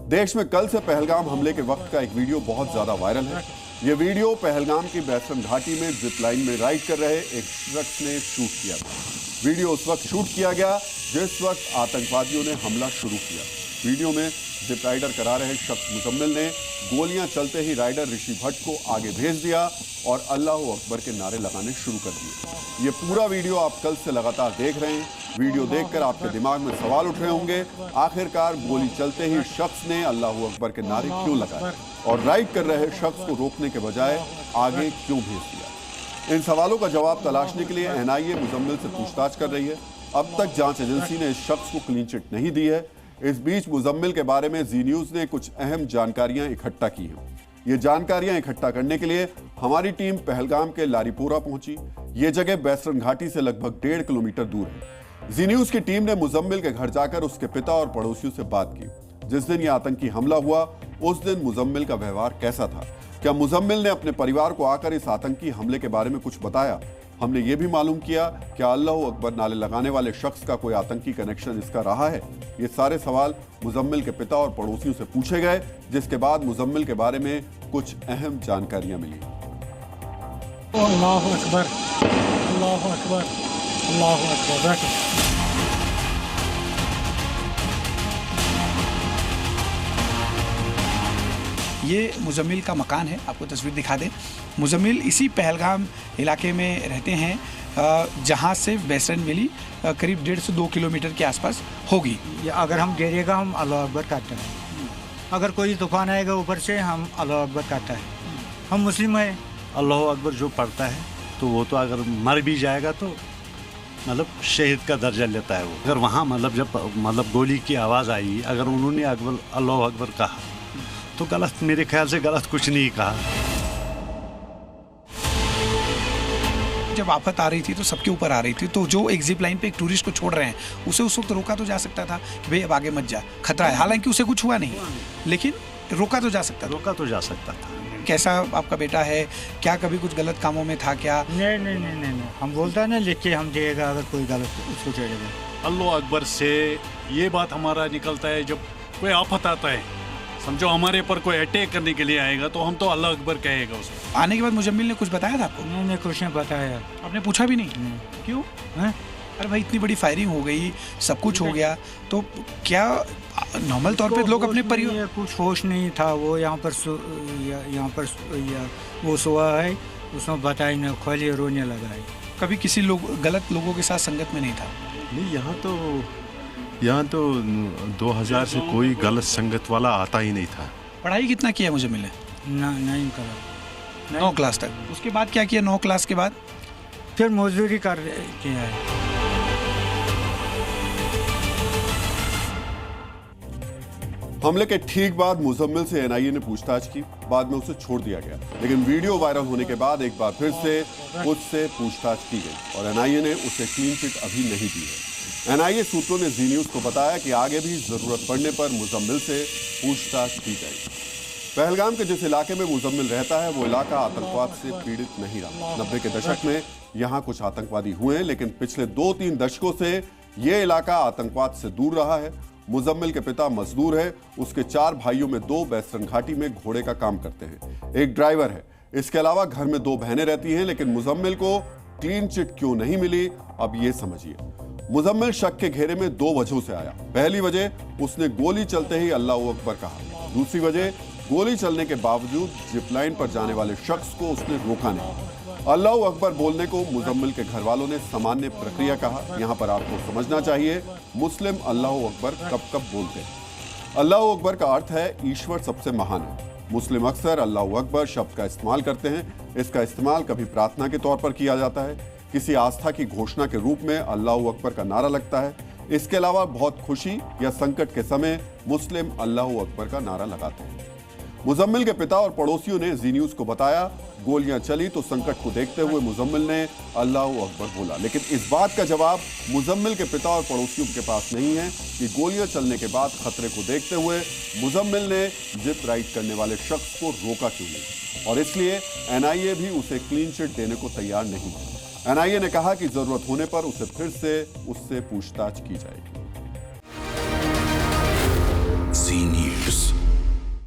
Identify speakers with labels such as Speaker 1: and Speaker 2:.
Speaker 1: देश में कल से पहलगाम हमले के वक्त का एक वीडियो बहुत ज्यादा वायरल है। ये वीडियो पहलगाम की बैसरन घाटी में जिप लाइन में राइड कर रहे एक शख्स ने शूट किया था। वीडियो उस वक्त शूट किया गया जिस वक्त आतंकवादियों ने हमला शुरू किया। वीडियो में जिप राइडर करा रहे शख्स मुजम्मिल ने गोलियां चलते ही राइडर ऋषि भट्ट को आगे भेज दिया और अल्लाह अकबर के नारे लगाने शुरू कर दिए। ये पूरा वीडियो आप कल से लगातार देख रहे हैं। वीडियो देखकर आपके दिमाग में सवाल उठ रहे होंगे, आखिरकार गोली चलते ही शख्स ने अल्लाह अकबर के नारे क्यों लगाए और राइड कर रहे शख्स को रोकने के बजाय आगे क्यों भेज दिया। इन सवालों का जवाब तलाशने के लिए एनआईए मुजम्मिल से पूछताछ कर रही है। अब तक जांच एजेंसी ने इस शख्स को क्लीन चिट नहीं दी है। इस बीच मुजम्मिल के बारे में जी न्यूज ने कुछ अहम जानकारियां इकट्ठा की हैं। ये जानकारियां इकट्ठा करने के लिए हमारी टीम पहलगाम के लारीपोरा पहुंची। ये जगह बैसरन घाटी से लगभग 1.5 किलोमीटर दूर है। जी न्यूज की टीम ने मुजम्मिल के घर जाकर उसके पिता और पड़ोसियों से बात की। जिस दिन यह आतंकी हमला हुआ उस दिन मुजम्मिल का व्यवहार कैसा था, क्या मुजम्मिल ने अपने परिवार को आकर इस आतंकी हमले के बारे में कुछ बताया। हमने ये भी मालूम किया क्या अल्लाह अकबर नारे लगाने वाले शख्स का कोई आतंकी कनेक्शन इसका रहा है। ये सारे सवाल मुजम्मिल के पिता और पड़ोसियों से पूछे गए, जिसके बाद मुजम्मिल के बारे में कुछ अहम जानकारियां मिली।
Speaker 2: अल्लाह अकबर, अल्लाह अकबर, अल्लाह अकबर।
Speaker 3: ये मुजम्मिल का मकान है, आपको तस्वीर दिखा दें। मुजम्मिल इसी पहलगाम इलाके में रहते हैं जहाँ से बैसरन वैली करीब 1.5 से 2 किलोमीटर के आसपास होगी।
Speaker 2: अगर हम गिरेगा हम अल्लाह अकबर कहते हैं, अगर कोई तूफान आएगा ऊपर से हम अल्लाह अकबर कहते हैं। हम मुस्लिम हैं।
Speaker 4: अल्लाह अकबर जो पढ़ता है तो वो तो अगर मर भी जाएगा तो मतलब शहीद का दर्जा लेता है वो। अगर वहाँ जब गोली की आवाज़ आई, अगर उन्होंने अल्लाह अकबर कहा तो गलत, मेरे ख्याल से गलत कुछ नहीं कहा।
Speaker 3: जब आफत आ रही थी तो सबके ऊपर आ रही थी, तो जो एक जिप लाइन पे एक टूरिस्ट को छोड़ रहे हैं उसे उस वक्त रोका तो जा सकता था कि भाई अब आगे मत जा, खतरा है। हालांकि उसे कुछ हुआ नहीं, लेकिन रोका तो जा सकता था। कैसा आपका बेटा है, क्या कभी कुछ गलत कामों में था क्या?
Speaker 2: नहीं, हम बोलते हैं ना लिख के हम देगा, अगर कोई गलत उसको चाहिए।
Speaker 4: अल्लाह अकबर से ये बात हमारा निकलता है, जब कोई आफत आता है, समझो हमारे पर कोई अटैक करने के लिए आएगा तो हम तो अल्लाह अकबर कहेगा उसको।
Speaker 3: आने के बाद मुजम्मिल ने कुछ बताया था आपको?
Speaker 2: नहीं, कुछ नहीं बताया।
Speaker 3: आपने पूछा भी नहीं? क्यों? अरे भाई इतनी बड़ी फायरिंग हो गई, सब कुछ हो गया, तो क्या नॉर्मल तौर पे लोग अपने परिवार,
Speaker 2: कुछ होश नहीं था। वो यहाँ पर वो सोया है, उसमें बताई नहीं, खोली रोने लगा है।
Speaker 3: कभी किसी गलत लोगों के साथ संगत में नहीं था?
Speaker 5: नहीं, यहाँ तो 2000 से कोई गलत संगत वाला आता ही नहीं था।
Speaker 3: पढ़ाई कितना किया मुजम्मिल ने?
Speaker 2: नहीं करा,
Speaker 3: 9 क्लास तक। उसके बाद क्या किया 9 क्लास के बाद?
Speaker 2: फिर मजदूरी कर किया है।
Speaker 1: हमले के ठीक बाद मुजम्मिल से एनआईए ने पूछताछ की, बाद में उसे छोड़ दिया गया। लेकिन वीडियो वायरल होने के बाद एक बार फिर से उससे पूछताछ की गई और एनआईए ने उसे क्लीन चिट अभी नहीं दी है। एनआईए सूत्रों ने जी न्यूज को बताया कि आगे भी जरूरत पड़ने पर मुजम्मिल से पूछताछ की जाएगी। पहलगाम के जिस इलाके में मुजम्मिल रहता है वो इलाका आतंकवाद से पीड़ित नहीं रहा। 90 के दशक में यहाँ कुछ आतंकवादी हुए, लेकिन पिछले 2-3 दशकों से ये इलाका आतंकवाद से दूर रहा है। मुजम्मिल के पिता मजदूर है, उसके 4 भाइयों में 2 बैसरन घाटी में घोड़े का काम करते हैं, एक ड्राइवर है। इसके अलावा घर में 2 बहनें रहती हैं। लेकिन मुजम्मिल को क्लीन चिट क्यों नहीं मिली, अब ये समझिए। मुजम्मिल शक के घेरे में 2 वजहों से आया। पहली वजह, उसने गोली चलते ही अल्लाह अकबर कहा। दूसरी वजह, गोली चलने के बावजूद जिप लाइन पर जाने वाले शख्स को उसने रोका नहीं। अल्लाह अकबर बोलने को मुजम्मिल के घर वालों ने सामान्य प्रक्रिया कहा। यहाँ पर आपको समझना चाहिए, मुस्लिम अल्लाह अकबर कब कब बोलते हैं। अल्लाह अकबर का अर्थ है ईश्वर सबसे महान है। मुस्लिम अक्सर अल्लाह अकबर शब्द का इस्तेमाल करते हैं। इसका इस्तेमाल कभी प्रार्थना के तौर पर किया जाता है, किसी आस्था की घोषणा के रूप में अल्लाह अकबर का नारा लगता है। इसके अलावा बहुत खुशी या संकट के समय मुस्लिम अल्लाह अकबर का नारा लगाते हैं। मुजम्मिल के पिता और पड़ोसियों ने जी न्यूज को बताया, गोलियां चली तो संकट को देखते हुए मुजम्मिल ने अल्लाह अकबर बोला। लेकिन इस बात का जवाब मुजम्मिल के पिता और पड़ोसियों के पास नहीं है कि गोलियां चलने के बाद खतरे को देखते हुए मुजम्मिल ने जिप राइड करने वाले शख्स को रोका क्यों नहीं, और इसलिए एनआईए भी उसे क्लीन चिट देने को तैयार नहीं है। एनआईए ने कहा कि जरूरत होने पर उसे फिर से उससे पूछताछ की जाएगी।